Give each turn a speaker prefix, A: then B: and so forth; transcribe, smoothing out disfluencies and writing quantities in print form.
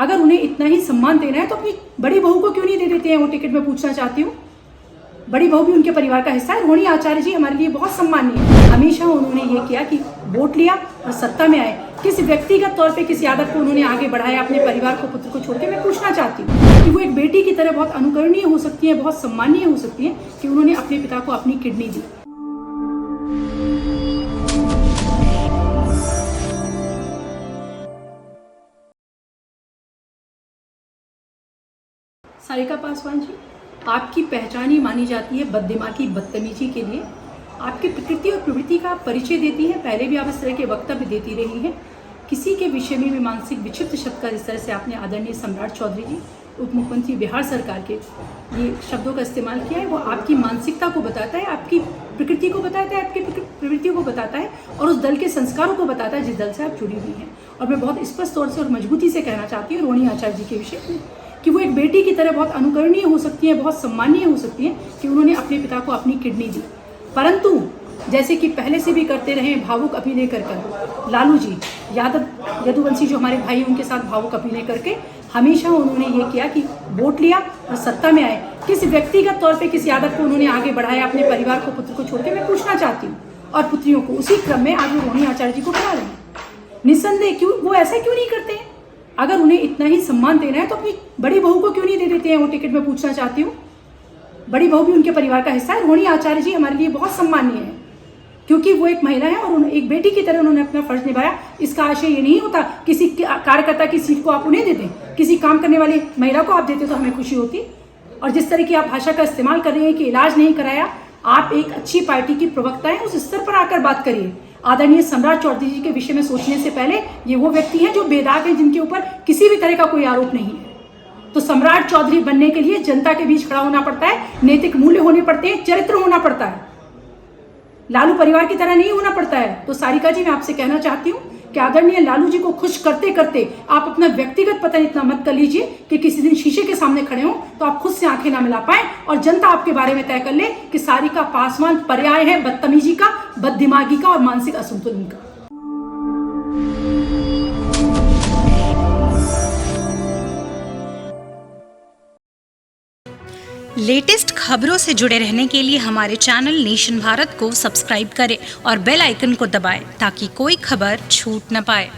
A: अगर उन्हें इतना ही सम्मान देना है तो अपनी बड़ी बहू को क्यों नहीं दे देते हैं वो टिकट? मैं पूछना चाहती हूँ। बड़ी बहू भी उनके परिवार का हिस्सा है। रोहिणी आचार्य जी हमारे लिए बहुत सम्मानीय है। हमेशा उन्होंने ये किया कि वोट लिया और सत्ता में आए। किसी व्यक्तिगत तौर पे किसी आदत को उन्होंने आगे बढ़ाया अपने परिवार को, पुत्र को छोड़ के। मैं पूछना चाहती हूँ कि वो एक बेटी की तरह बहुत अनुकरणीय हो सकती है, बहुत सम्मानीय हो सकती है कि उन्होंने अपने पिता को अपनी किडनी दी। सारिका पासवान जी, आपकी पहचान ही मानी जाती है बददिमागी, बदतमीजी के लिए। आपकी प्रकृति और प्रवृत्ति का परिचय देती है। पहले भी आप इस तरह के वक्तव्य देती रही हैं। किसी के विषय में भी मानसिक विक्षिप्त शब्द का जिस तरह से आपने आदरणीय सम्राट चौधरी जी, उप मुख्यमंत्री बिहार सरकार के, ये शब्दों का इस्तेमाल किया है, वो आपकी मानसिकता को बताता है, आपकी प्रकृति को बताता है, आपकी प्रवृत्तियों को बताता है और उस दल के संस्कारों को बताता है जिस दल से आप जुड़ी हुई हैं। और मैं बहुत स्पष्ट तौर से और मजबूती से कहना चाहती हूँ रोहिणी आचार्य जी के विषय में कि वो एक बेटी की तरह बहुत अनुकरणीय हो सकती है, बहुत सम्मानीय हो सकती है कि उन्होंने अपने पिता को अपनी किडनी दी। परंतु जैसे कि पहले से भी करते रहे भावुक अभिनय कर लालू जी यादव यदुवंशी जो हमारे भाई उनके साथ भावुक अभिनय करके हमेशा उन्होंने ये किया कि वोट लिया और सत्ता में आए। किसी व्यक्तिगत तौर पे किसी आदत को उन्होंने आगे बढ़ाया अपने परिवार को, पुत्र को छोड़ के। मैं पूछना चाहती हूँ और पुत्रियों को उसी क्रम में आज वो रोहिणी आचार्य जी को बना रहे हैं। निस्संदेह क्यों वो ऐसा क्यों नहीं करते हैं? अगर उन्हें इतना ही सम्मान देना है तो अपनी बड़ी बहू को क्यों नहीं दे देते हैं वो टिकट? मैं पूछना चाहती हूँ। बड़ी बहू भी उनके परिवार का हिस्सा है। रोहिणी आचार्य जी हमारे लिए बहुत सम्मानीय है क्योंकि वो एक महिला है और एक बेटी की तरह उन्होंने अपना फर्ज निभाया। इसका आशय ये नहीं होता किसी कार्यकर्ता की सीट को आप उन्हें देते, किसी काम करने वाली महिला को आप देते तो हमें खुशी होती। और जिस तरह की आप भाषा का इस्तेमाल कर रहे हैं कि इलाज नहीं कराया, आप एक अच्छी पार्टी की प्रवक्ता हैं, उस स्तर पर आकर बात करिए। आदरणीय सम्राट चौधरी जी के विषय में सोचने से पहले ये वो व्यक्ति हैं जो बेदाग हैं, जिनके ऊपर किसी भी तरह का कोई आरोप नहीं है। तो सम्राट चौधरी बनने के लिए जनता के बीच खड़ा होना पड़ता है, नैतिक मूल्य होने पड़ते हैं, चरित्र होना पड़ता है, लालू परिवार की तरह नहीं होना पड़ता है। तो सारिका जी मैं आपसे कहना चाहती हूँ कि आदरणीय लालू जी को खुश करते करते आप अपना व्यक्तिगत पतन इतना मत कर लीजिए कि किसी दिन शीशे के सामने खड़े हो तो आप खुद से आंखें ना मिला पाए और जनता आपके बारे में तय कर ले कि सारिका पासवान पर्याय है बदतमीजी का, बददिमागी का और मानसिक असंतुलन का।
B: लेटेस्ट खबरों से जुड़े रहने के लिए हमारे चैनल नेशन भारत को सब्सक्राइब करें और बेल आइकन को दबाएं ताकि कोई खबर छूट न पाए।